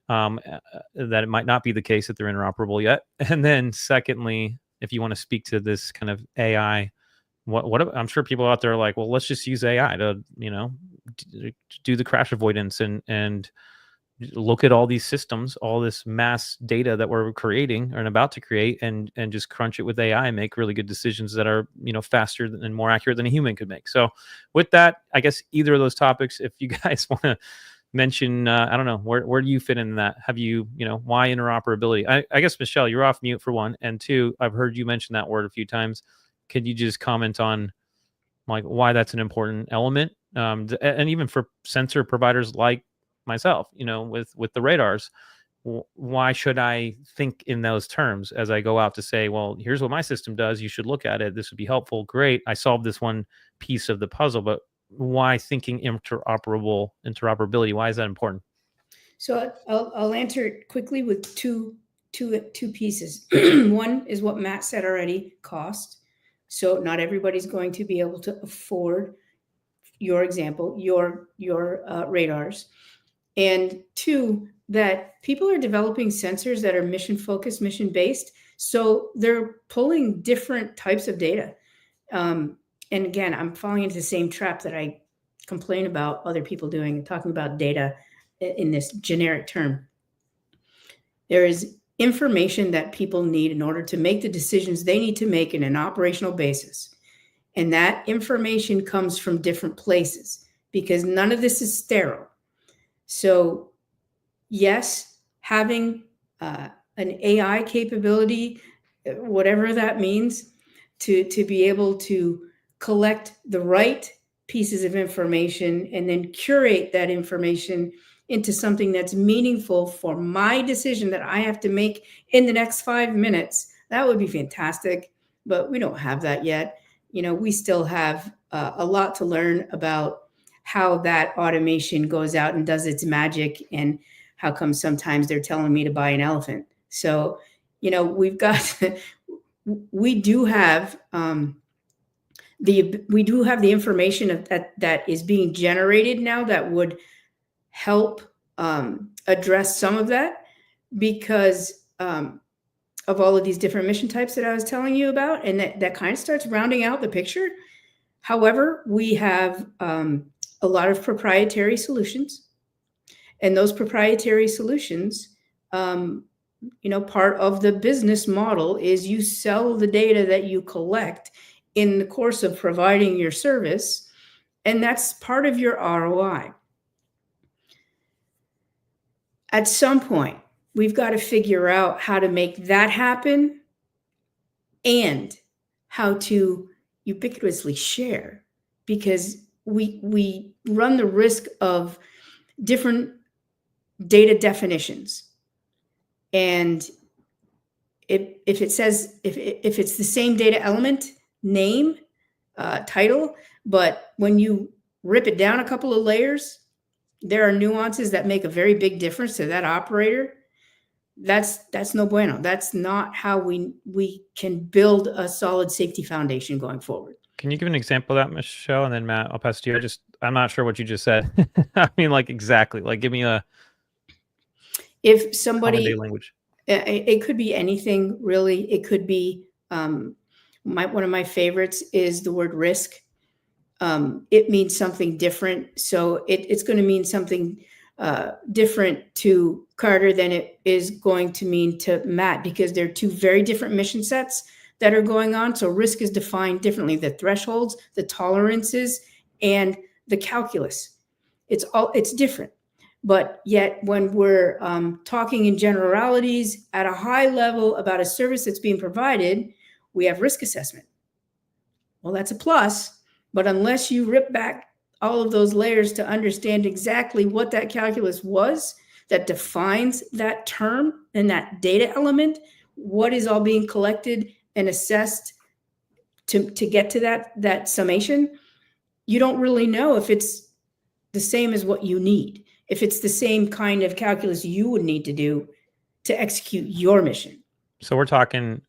that it might not be the case that they're interoperable yet. And then secondly, if you want to speak to this kind of AI, what I'm sure people out there are like, well, let's just use AI to, do the crash avoidance and look at all these systems, all this mass data that we're creating and about to create, and just crunch it with AI and make really good decisions that are, faster and more accurate than a human could make. So with that, I guess either of those topics, if you guys want to mention, I don't know, where do you fit in that? Have you, why interoperability? I guess, Michelle, you're off mute for one. And two, I've heard you mention that word a few times. Could you just comment on like why that's an important element? And even for sensor providers like myself, with the radars, why should I think in those terms as I go out to say, well, here's what my system does. You should look at it. This would be helpful. Great. I solved this one piece of the puzzle, but why thinking interoperability? Why is that important? So I'll answer it quickly with two pieces. One is what Matt said already, cost. So not everybody's going to be able to afford your example, your radars. And two, that people are developing sensors that are mission focused, mission based. So they're pulling different types of data. And again, I'm falling into the same trap that I complain about other people doing, talking about data in this generic term. There is information that people need in order to make the decisions they need to make in an operational basis. And that information comes from different places because none of this is sterile. So yes, having an AI capability whatever that means, to be able to collect the right pieces of information and then curate that information into something that's meaningful for my decision that I have to make in the next 5 minutes. That would be fantastic, but we don't have that yet. We still have a lot to learn about how that automation goes out and does its magic, and how come sometimes they're telling me to buy an elephant. So, we've got, we do have the information that is being generated now that would help address some of that, because of all of these different mission types that I was telling you about, and that kind of starts rounding out the picture. However, we have a lot of proprietary solutions, and those proprietary solutions, part of the business model is you sell the data that you collect in the course of providing your service, and that's part of your ROI. At some point, we've got to figure out how to make that happen and how to ubiquitously share, because we run the risk of different data definitions. And if it's the same data element, name, title, but when you rip it down a couple of layers, there are nuances that make a very big difference to that operator. That's no bueno. That's not how we can build a solid safety foundation going forward. Can you give an example of that, Michelle? And then Matt, I'll pass to you. I'm not sure what you just said. I mean, like exactly. Like, give me if somebody common day language. It could be anything really. It could be one of my favorites is the word risk. It means something different. So it's going to mean something different to Carter than it is going to mean to Matt, because they're two very different mission sets that are going on. So risk is defined differently. The thresholds, the tolerances, and the calculus. It's different. But yet when we're talking in generalities at a high level about a service that's being provided, we have risk assessment. Well, that's a plus, but unless you rip back all of those layers to understand exactly what that calculus was that defines that term and that data element, what is all being collected and assessed to get to that summation, you don't really know if it's the same as what you need, if it's the same kind of calculus you would need to do to execute your mission. So we're talking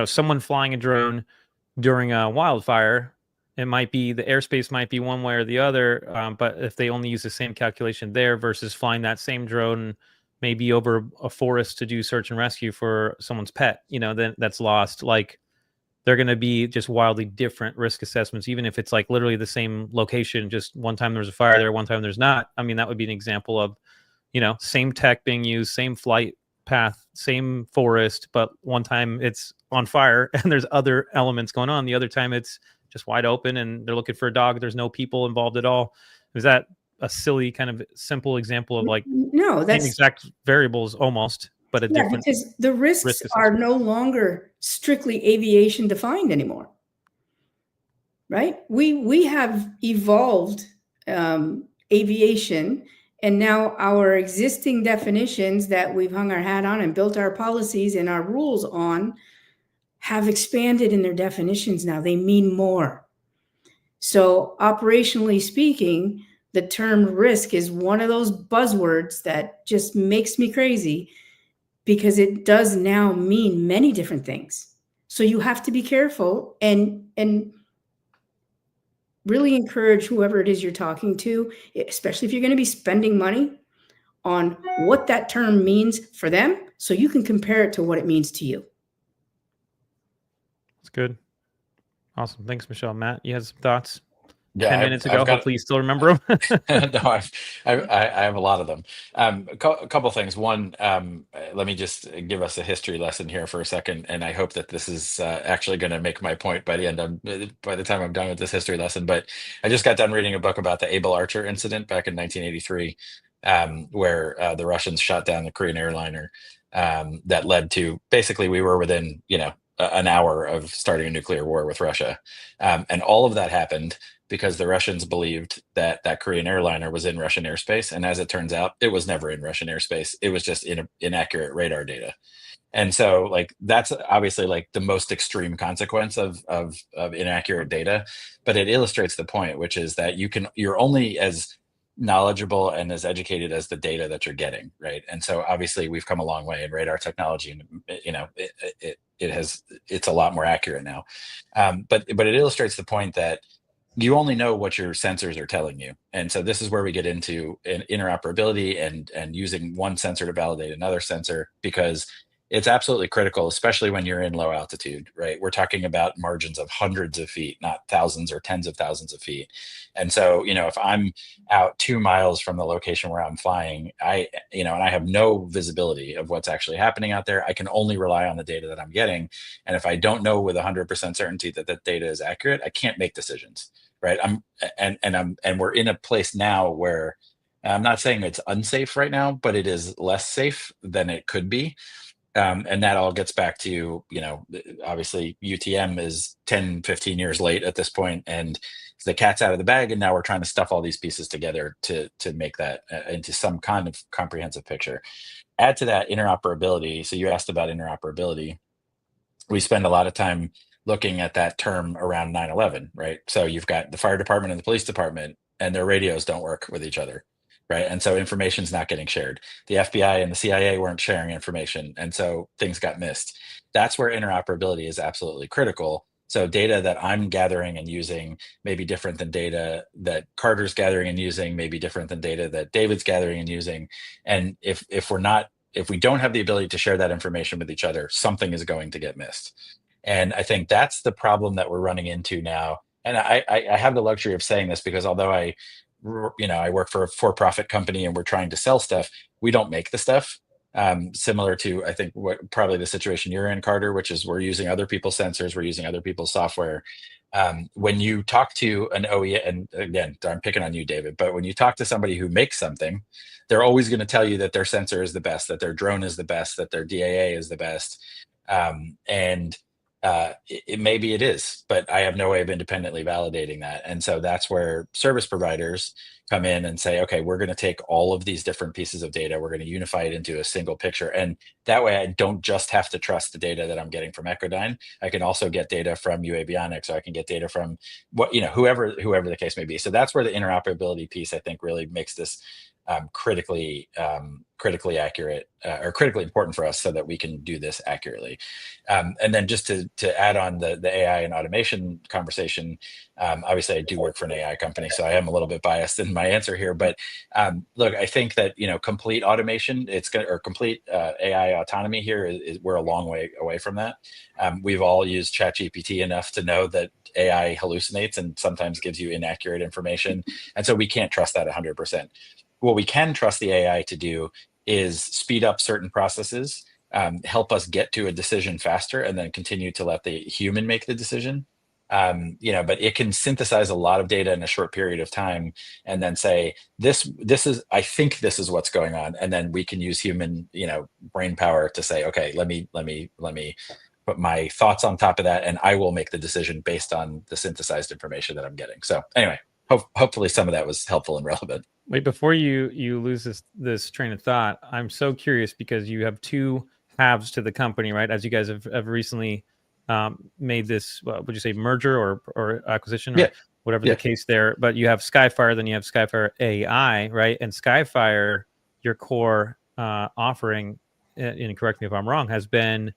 someone flying a drone during a wildfire. It might be the airspace might be one way or the other, but if they only use the same calculation there versus flying that same drone maybe over a forest to do search and rescue for someone's pet, then that's lost. Like, they're going to be just wildly different risk assessments, even if it's like literally the same location. Just one time there's a fire there, one time there's not. I mean, that would be an example of, same tech being used, same flight path, same forest, but one time it's on fire and there's other elements going on. The other time it's just wide open and they're looking for a dog. There's no people involved at all. Is that a silly kind of simple example of like no, that's exact variables almost, but different? Because the risks are no longer strictly aviation defined anymore, right? We have evolved aviation, and now our existing definitions that we've hung our hat on and built our policies and our rules on have expanded in their definitions now. They mean more. So operationally speaking, the term risk is one of those buzzwords that just makes me crazy, because it does now mean many different things. So you have to be careful and really encourage whoever it is you're talking to, especially if you're going to be spending money, on what that term means for them, so you can compare it to what it means to you. That's good. Awesome. Thanks, Michelle. Matt, you had some thoughts? Yeah, 10 minutes ago. Hopefully you still remember them. No, I have a lot of them. A couple things. One, let me just give us a history lesson here for a second, and I hope that this is actually going to make my point by the time I'm done with this history lesson. But I just got done reading a book about the Able Archer incident back in 1983, where the Russians shot down the Korean airliner. that led to basically we were within, an hour of starting a nuclear war with Russia. And all of that happened because the Russians believed that that Korean airliner was in Russian airspace. And as it turns out, it was never in Russian airspace. It was just inaccurate radar data. And so like that's obviously like the most extreme consequence of inaccurate data, but it illustrates the point, which is that you're only as knowledgeable and as educated as the data that you're getting, right? And so obviously we've come a long way in radar technology, and it's a lot more accurate now. But it illustrates the point that you only know what your sensors are telling you. And so this is where we get into interoperability and using one sensor to validate another sensor, because it's absolutely critical, especially when you're in low altitude, right? We're talking about margins of hundreds of feet, not thousands or tens of thousands of feet. And so, if I'm out 2 miles from the location where I'm flying, and I have no visibility of what's actually happening out there, I can only rely on the data that I'm getting. And if I don't know with 100% certainty that that data is accurate, I can't make decisions, right? And we're in a place now where I'm not saying it's unsafe right now, but it is less safe than it could be. And that all gets back to, obviously UTM is 10, 15 years late at this point, and the cat's out of the bag. And now we're trying to stuff all these pieces together to make that into some kind of comprehensive picture. Add to that interoperability. So you asked about interoperability. We spend a lot of time looking at that term around 9/11, right? So you've got the fire department and the police department, and their radios don't work with each other. Right. And so information's not getting shared. The FBI and the CIA weren't sharing information. And so things got missed. That's where interoperability is absolutely critical. So data that I'm gathering and using may be different than data that Carter's gathering and using, may be different than data that David's gathering and using. And if we don't have the ability to share that information with each other, something is going to get missed. And I think that's the problem that we're running into now. And I have the luxury of saying this because although I work for a for-profit company and we're trying to sell stuff, we don't make the stuff. Similar to, I think, what probably the situation you're in, Carter, which is we're using other people's sensors, we're using other people's software. When you talk to an OEM, and again, I'm picking on you, David, but when you talk to somebody who makes something, they're always going to tell you that their sensor is the best, that their drone is the best, that their DAA is the best. Maybe it is, but I have no way of independently validating that. And so that's where service providers come in and say, okay, we're going to take all of these different pieces of data, we're going to unify it into a single picture. And that way I don't just have to trust the data that I'm getting from Echodyne. I can also get data from UAvionics, or I can get data from whoever the case may be. So that's where the interoperability piece, I think, really makes this critically accurate or critically important for us so that we can do this accurately. And then just to add on the AI and automation conversation, obviously I do work for an AI company, so I am a little bit biased in my answer here, but look, I think that, complete automation, or complete AI autonomy here is we're a long way away from that. We've all used ChatGPT enough to know that AI hallucinates and sometimes gives you inaccurate information. And so we can't trust that 100%. What we can trust the AI to do is speed up certain processes, help us get to a decision faster, and then continue to let the human make the decision. But it can synthesize a lot of data in a short period of time and then say, I think this is what's going on. And then we can use human, brain power to say, okay, let me put my thoughts on top of that, and I will make the decision based on the synthesized information that I'm getting. So anyway, hopefully some of that was helpful and relevant. Wait, before you lose this train of thought, I'm so curious because you have two halves to the company, right? As you guys have recently made this, would you say merger or acquisition, or whatever the case there? But you have Skyfire, then you have Skyfire AI, right? And Skyfire, your core offering, and correct me if I'm wrong, has been,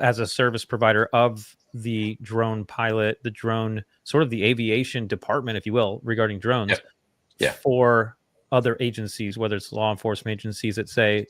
as a service provider of the drone pilot, the drone, sort of the aviation department, if you will, regarding drones. For other agencies, whether it's law enforcement agencies that say,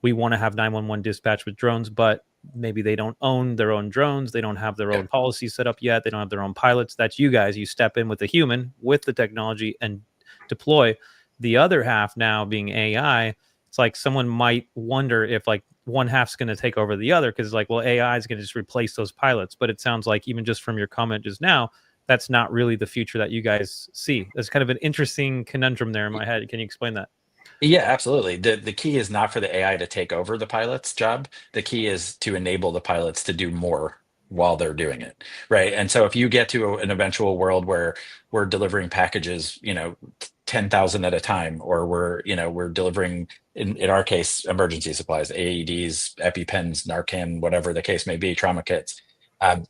we want to have 911 dispatch with drones, but maybe they don't own their own drones. They don't have their own policies set up yet. They don't have their own pilots. That's you guys. You step in with the human, with the technology, and deploy. The other half now being AI, it's like someone might wonder if like one half's going to take over the other, because like, well, AI is going to just replace those pilots. But it sounds like, even just from your comment just now, that's not really the future that you guys see. There's kind of an interesting conundrum there in my head. Can you explain that? Yeah, absolutely. The key is not for the AI to take over the pilot's job. The key is to enable the pilots to do more while they're doing it, right? And so if you get to an eventual world where we're delivering packages, 10,000 at a time, or we're delivering, in our case, emergency supplies, AEDs, EpiPens, Narcan, whatever the case may be, trauma kits.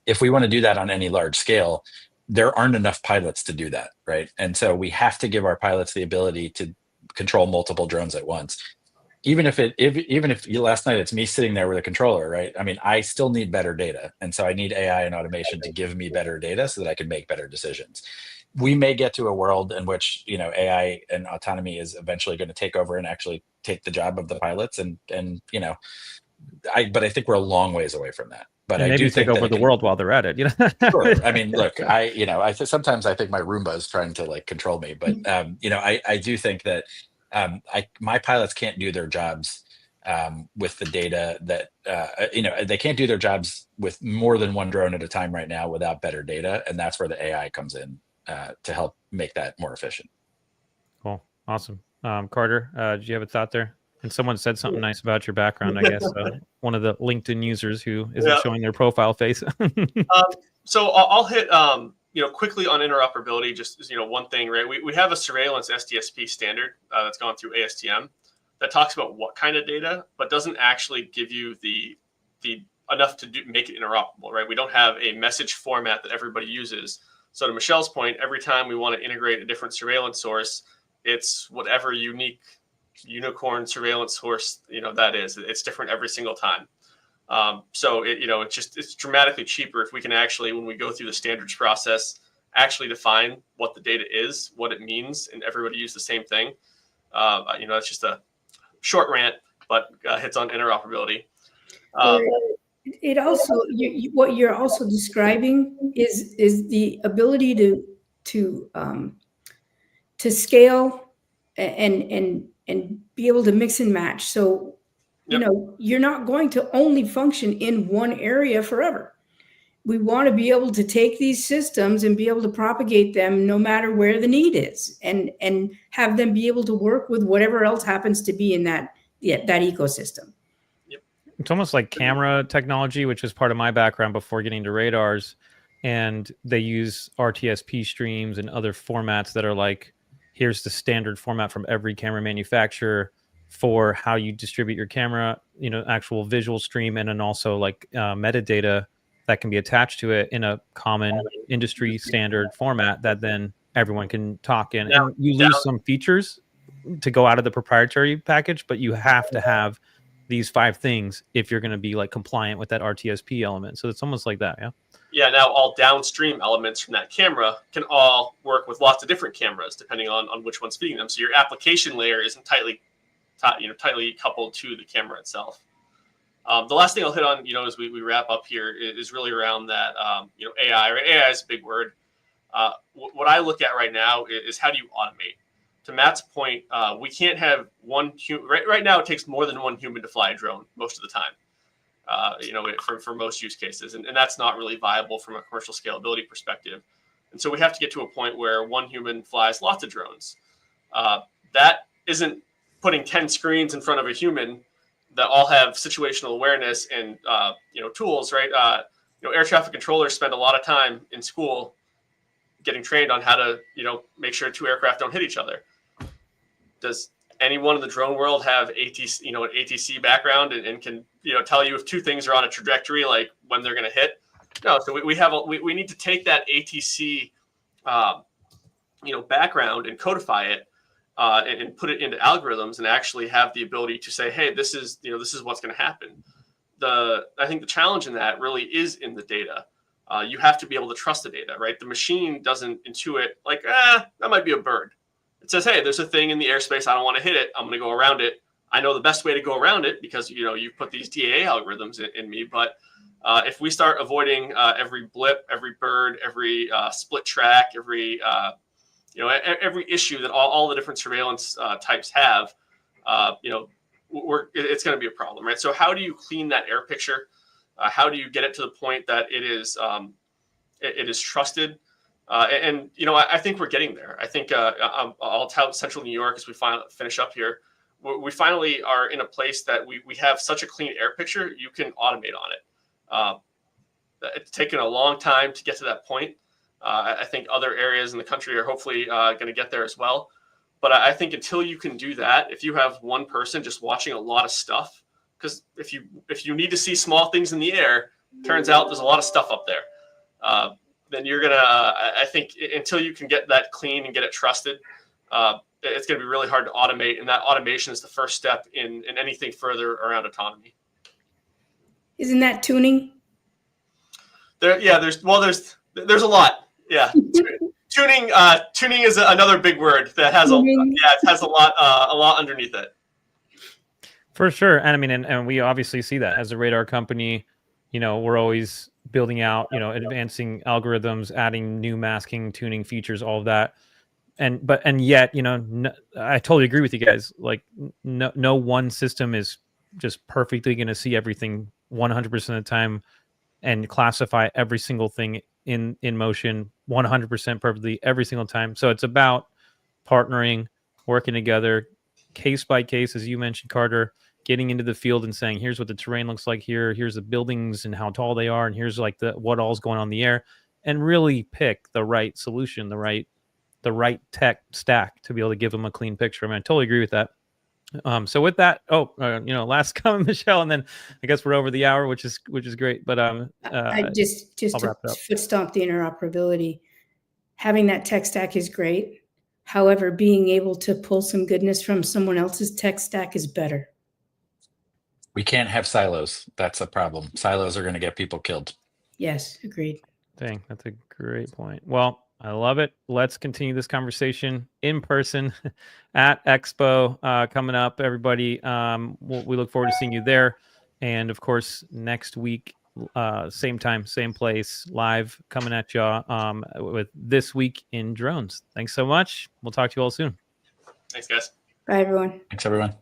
If we want to do that on any large scale, there aren't enough pilots to do that, right? And so we have to give our pilots the ability to control multiple drones at once. Even if last night it's me sitting there with a controller, right? I mean, I still need better data, and so I need AI and automation to give me better data so that I can make better decisions. We may get to a world in which AI and autonomy is eventually going to take over and actually take the job of the pilots, but I think we're a long ways away from that. But And I maybe do take think over the world while they're at it. Sure. I mean, look, sometimes I think my Roomba is trying to control me, but I do think that my pilots can't do their jobs with the data that they can't do their jobs with more than one drone at a time right now without better data, and that's where the AI comes in to help make that more efficient. Cool, awesome. Carter, did you have a thought there? And someone said something nice about your background, I guess. One of the LinkedIn users who isn't showing their profile face. So I'll hit, quickly on interoperability. Just one thing, right? We have a surveillance SDSP standard that's gone through ASTM that talks about what kind of data, but doesn't actually give you the enough to make it interoperable, right? We don't have a message format that everybody uses. So to Michelle's point, every time we want to integrate a different surveillance source, it's whatever unique unicorn surveillance source that is. It's different every single time. So it's dramatically cheaper if we can actually, when we go through the standards process, actually define what the data is, what it means, and everybody use the same thing. That's just a short rant, but hits on interoperability. It also, what you're also describing is the ability to scale and be able to mix and match. So, you're not going to only function in one area forever. We want to be able to take these systems and be able to propagate them no matter where the need is, and have them be able to work with whatever else happens to be in that ecosystem. It's almost like camera technology, which is part of my background before getting to radars. And they use RTSP streams and other formats that are like, here's the standard format from every camera manufacturer for how you distribute your camera, actual visual stream, and then also metadata that can be attached to it in a common industry standard format that then everyone can talk in. And you lose some features to go out of the proprietary package, but you have to have these 5 things if you're going to be compliant with that RTSP element. So it's almost like that. Yeah. Now all downstream elements from that camera can all work with lots of different cameras, depending on which one's feeding them. So your application layer isn't tightly coupled to the camera itself. The last thing I'll hit on, as we wrap up here, is really around that, AI. Right? AI is a big word. What I look at right now is how do you automate? To Matt's point, we can't have one human. Right now, it takes more than one human to fly a drone most of the time. For most use cases, and that's not really viable from a commercial scalability perspective. And so we have to get to a point where one human flies lots of drones. That isn't putting 10 screens in front of a human that all have situational awareness and tools, right? Air traffic controllers spend a lot of time in school getting trained on how to make sure 2 aircraft don't hit each other. Does anyone in the drone world have ATC, an ATC background and can tell you if 2 things are on a trajectory, like when they're going to hit? No. So we need to take that ATC background and codify it and put it into algorithms and actually have the ability to say, hey, this is what's going to happen. I think the challenge in that really is in the data. You have to be able to trust the data, right? The machine doesn't intuit that might be a bird. It says, hey, there's a thing in the airspace. I don't want to hit it. I'm going to go around it. I know the best way to go around it because, you've put these DAA algorithms in me. But if we start avoiding every blip, every bird, every split track, every issue that all the different surveillance types have, it's going to be a problem, right? So how do you clean that air picture? How do you get it to the point that it is trusted? I think we're getting there. I think I'll tout Central New York as we finish up here. we finally are in a place that we have such a clean air picture, you can automate on it. It's taken a long time to get to that point. I think other areas in the country are hopefully going to get there as well. But I think until you can do that, if you have one person just watching a lot of stuff, because if you need to see small things in the air, turns out there's a lot of stuff up there. Then you're gonna, I think, until you can get that clean and get it trusted, it's gonna be really hard to automate, and that automation is the first step in anything further around autonomy. Isn't that tuning? There's a lot. Yeah, tuning is another big word that has it has a lot underneath it. For sure, and I mean, and we obviously see that as a radar company. We're always building out, advancing algorithms, adding new masking, tuning features, all of that. And yet, I totally agree with you guys. Like, no one system is just perfectly going to see everything 100% of the time and classify every single thing in motion 100% perfectly every single time. So it's about partnering, working together, case by case, as you mentioned, Carter, getting into the field and saying, here's what the terrain looks like here, here's the buildings and how tall they are, and here's like what all's going on in the air, and really pick the right solution, the right tech stack to be able to give them a clean picture. I mean, I totally agree with that. So with that, last comment, Michelle, and then I guess we're over the hour, which is great. But I just to foot stomp the interoperability. Having that tech stack is great. However, being able to pull some goodness from someone else's tech stack is better. We can't have silos. That's a problem. Silos are going to get people killed. Yes, agreed. Dang, that's a great point. Well, I love it. Let's continue this conversation in person at Expo coming up, everybody. We look forward to seeing you there. And of course, next week, same time, same place, live coming at you with This Week in Drones. Thanks so much. We'll talk to you all soon. Thanks, guys. Bye, everyone. Thanks, everyone.